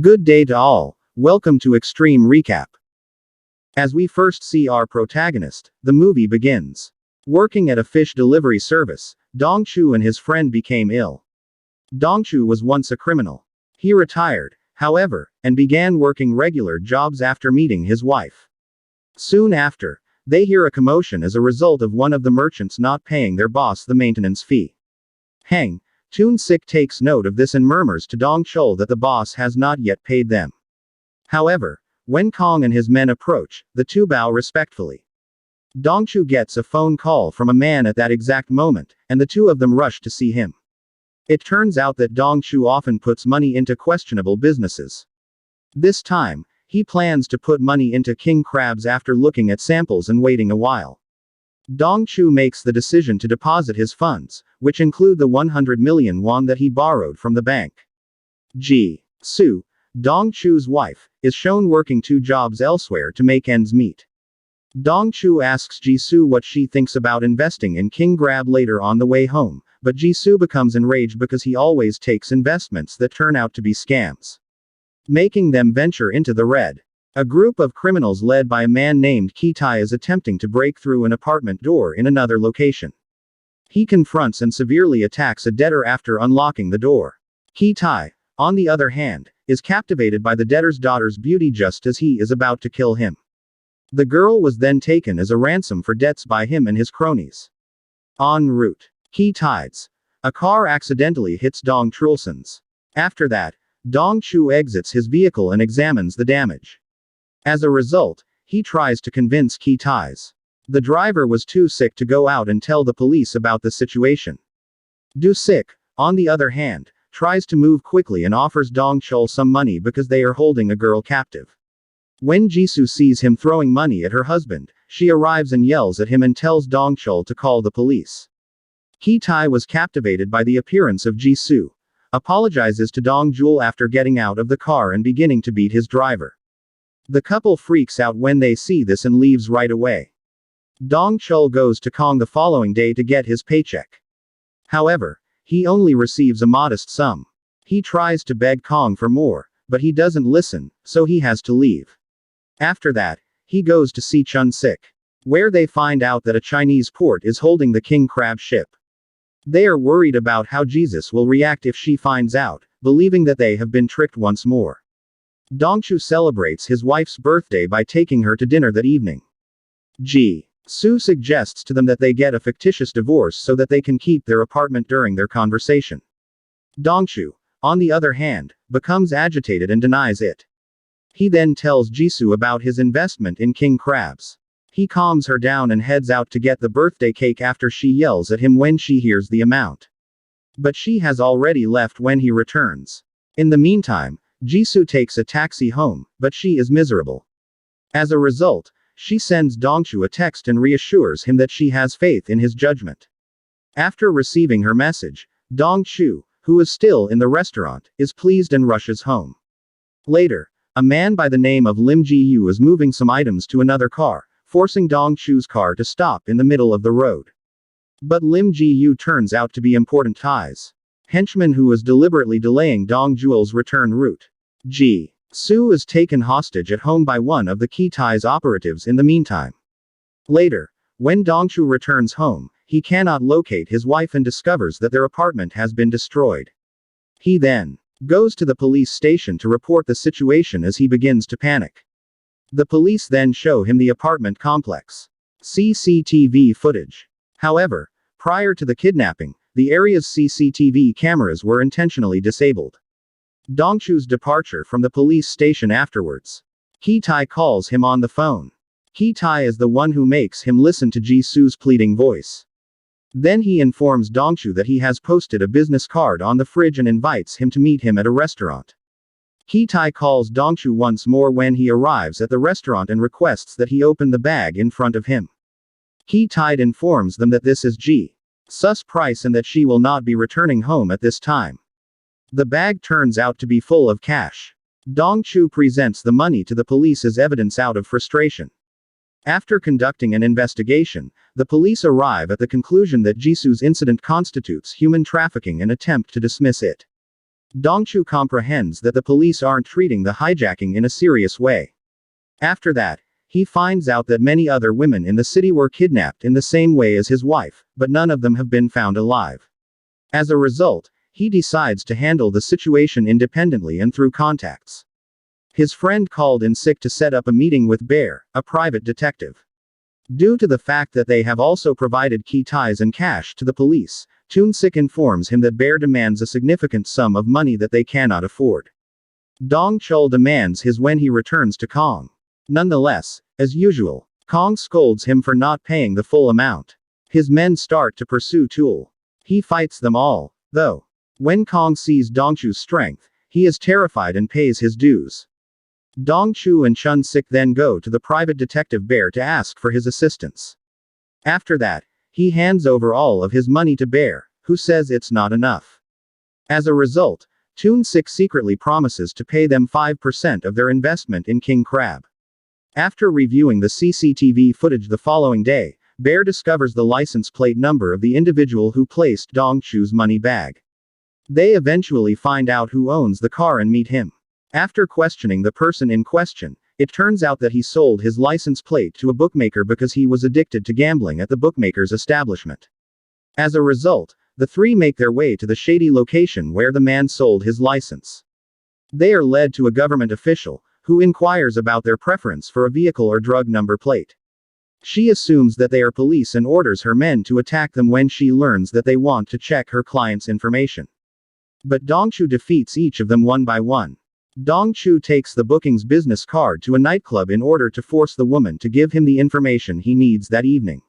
Good day to all, welcome to Extreme Recap. As we first see our protagonist, the movie begins. Working at a fish delivery service, Dong-Chul and his friend became ill. Dong-Chul was once a criminal. He retired, however, and began working regular jobs after meeting his wife. Soon after, they hear a commotion as a result of one of the merchants not paying their boss the maintenance fee. Sik takes note of this and murmurs to Dong-Chul that the boss has not yet paid them. However, when Kong and his men approach, the two bow respectfully. Dong-Chul gets a phone call from a man at that exact moment, and the two of them rush to see him. It turns out that Dong-Chul often puts money into questionable businesses. This time, he plans to put money into king crabs after looking at samples and waiting a while. Dong-Chul makes the decision to deposit his funds, which include the 100 million won that he borrowed from the bank. Ji-Soo, Dong-Chul's wife, is shown working two jobs elsewhere to make ends meet. Dong-Chul asks Ji-Soo what she thinks about investing in king crab later on the way home, but Ji-Soo becomes enraged because he always takes investments that turn out to be scams, making them venture into the red. A group of criminals led by a man named Seythe is attempting to break through an apartment door in another location. He confronts and severely attacks a debtor after unlocking the door. Seythe, on the other hand, is captivated by the debtor's daughter's beauty just as he is about to kill him. The girl was then taken as a ransom for debts by him and his cronies. En route, a car accidentally hits Dong-Chul's. After that, Dong-Chul exits his vehicle and examines the damage. As a result, he tries to convince Seythe. The driver was too sick to go out and tell the police about the situation. Sik, on the other hand, tries to move quickly and offers Dong-Chul some money because they are holding a girl captive. When Ji-Soo sees him throwing money at her husband, she arrives and yells at him and tells Dong-Chul to call the police. Seythe was captivated by the appearance of Ji-Soo, apologizes to Dong-Chul after getting out of the car and beginning to beat his driver. The couple freaks out when they see this and leaves right away. Dong-Chul goes to Kong the following day to get his paycheck. However, he only receives a modest sum. He tries to beg Kong for more, but he doesn't listen, so he has to leave. After that, he goes to see Sik, where they find out that a Chinese port is holding the king crab ship. They are worried about how Jesus will react if she finds out, believing that they have been tricked once more. Dong-Chul celebrates his wife's birthday by taking her to dinner that evening. Ji-Soo suggests to them that they get a fictitious divorce so that they can keep their apartment during their conversation. Dong-Chul, on the other hand, becomes agitated and denies it. He then tells Ji-Soo about his investment in king crabs. He calms her down and heads out to get the birthday cake after she yells at him when she hears the amount. But she has already left when he returns. In the meantime, Ji-Soo takes a taxi home, but she is miserable. As a result, she sends Dong-Chul a text and reassures him that she has faith in his judgment. After receiving her message, Dong-Chul, who is still in the restaurant, is pleased and rushes home. Later, a man by the name of Ji-Hyo is moving some items to another car, forcing Dong-Chul's car to stop in the middle of the road. But Ji-Hyo turns out to be important ties. Henchman who is deliberately delaying Dong-Chul's return route. Ji-Soo is taken hostage at home by one of the Seythe's operatives in the meantime. Later, when Dong-Chul returns home, he cannot locate his wife and discovers that their apartment has been destroyed. He then goes to the police station to report the situation as he begins to panic. The police then show him the apartment complex CCTV footage. However, prior to the kidnapping, the area's CCTV cameras were intentionally disabled. Dong-Chul's departure from the police station afterwards. Seythe calls him on the phone. Seythe is the one who makes him listen to Ji-Soo's pleading voice. Then he informs Dong-Chul that he has posted a business card on the fridge and invites him to meet him at a restaurant. Seythe calls Dong-Chul once more when he arrives at the restaurant and requests that he open the bag in front of him. Seythe informs them that this is Ji-Soo's price and that she will not be returning home at this time. The bag turns out to be full of cash. Dong-Chul presents the money to the police as evidence out of frustration. After conducting an investigation, the police arrive at the conclusion that Ji-Soo's incident constitutes human trafficking and attempt to dismiss it. Dong-Chul comprehends that the police aren't treating the hijacking in a serious way. After that, he finds out that many other women in the city were kidnapped in the same way as his wife, but none of them have been found alive. As a result, he decides to handle the situation independently and through contacts. His friend called in sick to set up a meeting with Bear, a private detective. Due to the fact that they have also provided key ties and cash to the police, Toon-sik informs him that Bear demands a significant sum of money that they cannot afford. Dong-Chul demands his when he returns to Kong. Nonetheless, as usual, Kong scolds him for not paying the full amount. His men start to pursue Chul. He fights them all, though. When Kong sees Dong-Chul's strength, he is terrified and pays his dues. Dong-Chul and Chun-sik then go to the private detective Bear to ask for his assistance. After that, he hands over all of his money to Bear, who says it's not enough. As a result, Toon-sik secretly promises to pay them 5% of their investment in King Crab. After reviewing the CCTV footage the following day, Bear discovers the license plate number of the individual who placed Dong-Chul's money bag. They eventually find out who owns the car and meet him. After questioning the person in question, it turns out that he sold his license plate to a bookmaker because he was addicted to gambling at the bookmaker's establishment. As a result, the three make their way to the shady location where the man sold his license. They are led to a government official, who inquires about their preference for a vehicle or drug number plate. She assumes that they are police and orders her men to attack them when she learns that they want to check her client's information. But Dong-Chul defeats each of them one by one. Dong-Chul takes the booking's business card to a nightclub in order to force the woman to give him the information he needs that evening.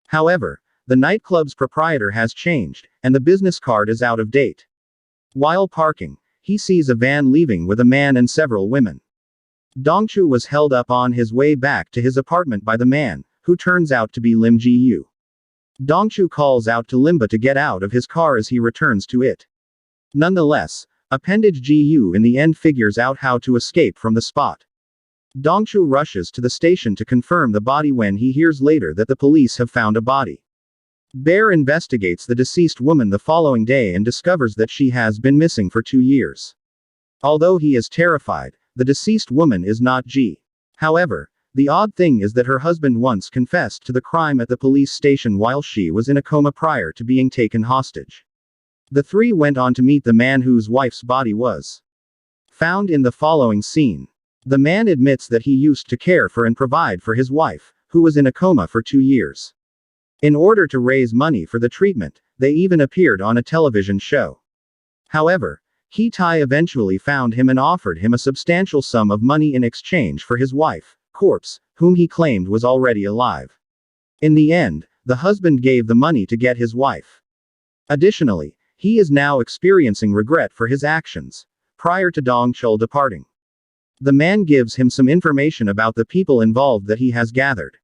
However, the nightclub's proprietor has changed, and the business card is out of date. While parking, he sees a van leaving with a man and several women. Dong-Chul was held up on his way back to his apartment by the man, who turns out to be Lim Ji-Hyo. Dong-Chul calls out to Limba to get out of his car as he returns to it. Nonetheless, Appendage Ji-Hyo in the end figures out how to escape from the spot. Dong-Chul rushes to the station to confirm the body when he hears later that the police have found a body. Bear investigates the deceased woman the following day and discovers that she has been missing for 2 years. Although he is terrified, the deceased woman is not Ji. However, the odd thing is that her husband once confessed to the crime at the police station while she was in a coma prior to being taken hostage. The three went on to meet the man whose wife's body was found in the following scene. The man admits that he used to care for and provide for his wife, who was in a coma for 2 years. In order to raise money for the treatment, they even appeared on a television show. However, Ki-tai eventually found him and offered him a substantial sum of money in exchange for his wife, corpse, whom he claimed was already alive. In the end, the husband gave the money to get his wife. Additionally, he is now experiencing regret for his actions, prior to Dong-Chul departing. The man gives him some information about the people involved that he has gathered.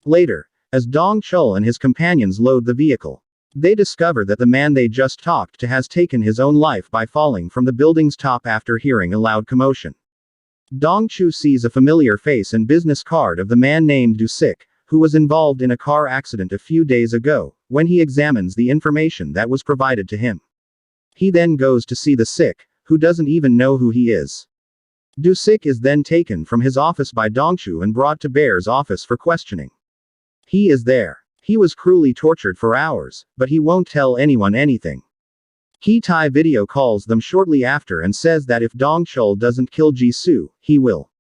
Later, as Dong-Chul and his companions load the vehicle, they discover that the man they just talked to has taken his own life by falling from the building's top after hearing a loud commotion. Dong-Chul sees a familiar face and business card of the man named Do-sik, who was involved in a car accident a few days ago, when he examines the information that was provided to him. He then goes to see the sick, who doesn't even know who he is. Do-sik is then taken from his office by Dong-Chul and brought to Bear's office for questioning. He is there. He was cruelly tortured for hours, but he won't tell anyone anything. Ki-tai video calls them shortly after and says that if Dong-Chul doesn't kill Ji-Soo, he will.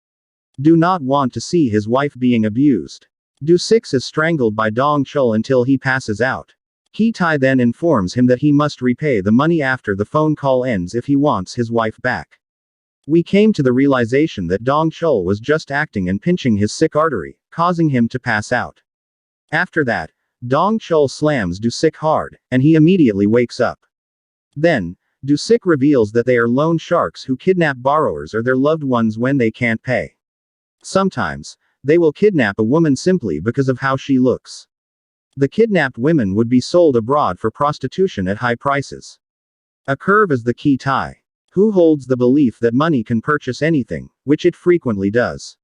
Do not want to see his wife being abused. Do-sik is strangled by Dong-Chul until he passes out. Ki-tai then informs him that he must repay the money after the phone call ends if he wants his wife back. We came to the realization that Dong-Chul was just acting and pinching his sick artery, causing him to pass out. After that, Dong-Chul slams Do-sik hard, and he immediately wakes up. Then, Do-sik reveals that they are loan sharks who kidnap borrowers or their loved ones when they can't pay. Sometimes, they will kidnap a woman simply because of how she looks. The kidnapped women would be sold abroad for prostitution at high prices. A curve is the Ki-tai, who holds the belief that money can purchase anything, which it frequently does.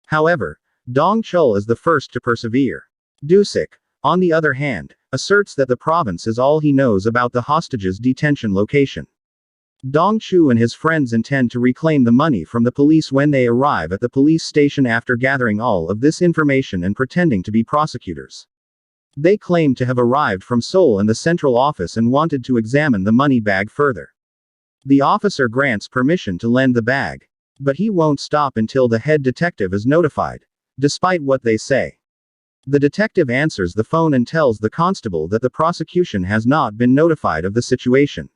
However, Dong-Chul is the first to persevere. Do-sik, on the other hand, asserts that the province is all he knows about the hostages' detention location. Dong-Chul and his friends intend to reclaim the money from the police when they arrive at the police station after gathering all of this information and pretending to be prosecutors. They claim to have arrived from Seoul and the central office and wanted to examine the money bag further. The officer grants permission to lend the bag. But he won't stop until the head detective is notified, despite what they say. The detective answers the phone and tells the constable that the prosecution has not been notified of the situation.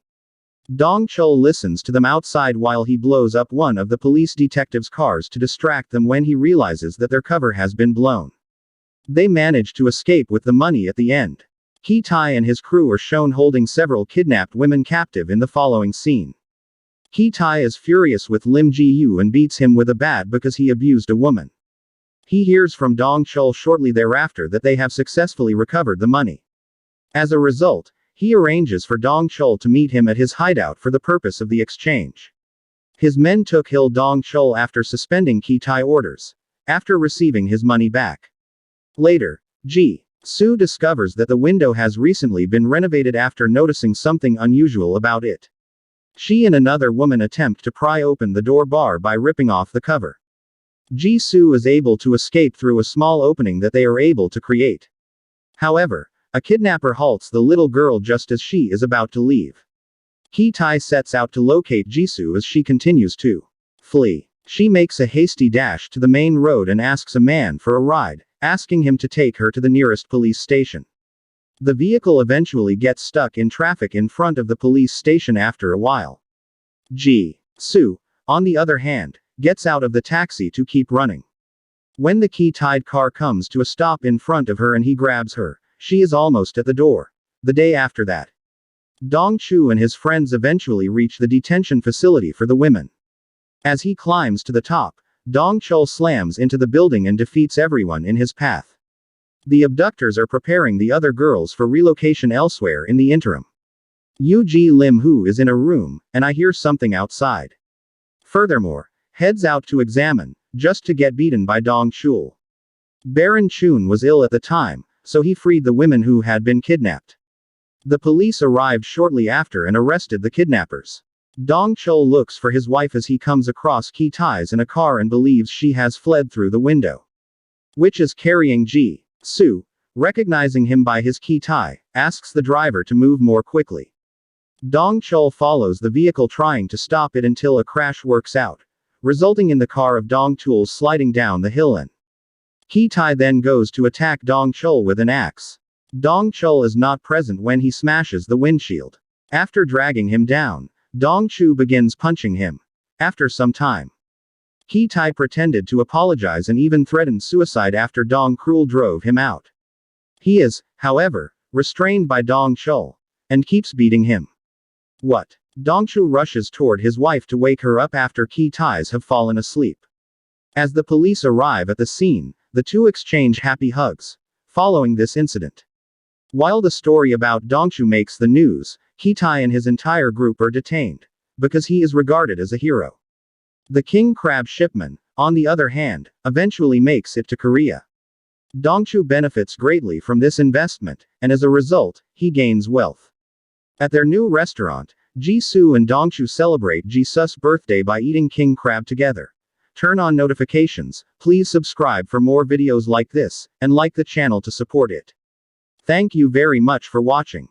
Dong-Chul listens to them outside while he blows up one of the police detectives' cars to distract them when he realizes that their cover has been blown. They manage to escape with the money at the end. Ki-tae and his crew are shown holding several kidnapped women captive in the following scene. Ki-tae is furious with Lim Ji-Hyo and beats him with a bat because he abused a woman. He hears from Dong-Chul shortly thereafter that they have successfully recovered the money. As a result, he arranges for Dong-Chul to meet him at his hideout for the purpose of the exchange. His men took Dong-Chul after suspending Ki-tae orders, after receiving his money back. Later, Ji-Soo discovers that the window has recently been renovated after noticing something unusual about it. She and another woman attempt to pry open the door bar by ripping off the cover. Ji-Soo is able to escape through a small opening that they are able to create. However, a kidnapper halts the little girl just as she is about to leave. Ki-tae sets out to locate Ji-Soo as she continues to flee. She makes a hasty dash to the main road and asks a man for a ride, asking him to take her to the nearest police station. The vehicle eventually gets stuck in traffic in front of the police station after a while. Ji-Soo, on the other hand, gets out of the taxi to keep running. When the key-tied car comes to a stop in front of her and he grabs her, she is almost at the door. The day after that, Dong-Chul and his friends eventually reach the detention facility for the women. As he climbs to the top, Dong-Chul slams into the building and defeats everyone in his path. The abductors are preparing the other girls for relocation elsewhere in the interim. Yu-Ji Lim Hu is in a room, and I hear something outside. Furthermore, heads out to examine, just to get beaten by Dong-Chul. Baron Chun was ill at the time, so he freed the women who had been kidnapped. The police arrived shortly after and arrested the kidnappers. Dong-Chul looks for his wife as he comes across Ki-tae's in a car and believes she has fled through the window. Which is carrying Ji-Soo. Recognizing him by his Ki-tae, asks the driver to move more quickly. Dong-Chul follows the vehicle trying to stop it until a crash works out, resulting in the car of Dong-Chul sliding down the hill and Ki-tae then goes to attack Dong-Chul with an axe. Dong-Chul is not present when he smashes the windshield. After dragging him down, Dong-Chul begins punching him. After some time, Ki-tae pretended to apologize and even threatened suicide after Dong-Chul drove him out. He is, however, restrained by Dong-Chul, and keeps beating him. What? Dong-Chul rushes toward his wife to wake her up after Ki-taes have fallen asleep. As the police arrive at the scene, the two exchange happy hugs. Following this incident, while the story about Dong-Chul makes the news, Ki-tae and his entire group are detained, because he is regarded as a hero. The king crab shipment, on the other hand, eventually makes it to Korea. Dong-Chul benefits greatly from this investment, and as a result, he gains wealth. At their new restaurant, Ji-Soo and Dong-Chul celebrate Ji-Soo's birthday by eating king crab together. Turn on notifications, please subscribe for more videos like this, and like the channel to support it. Thank you very much for watching.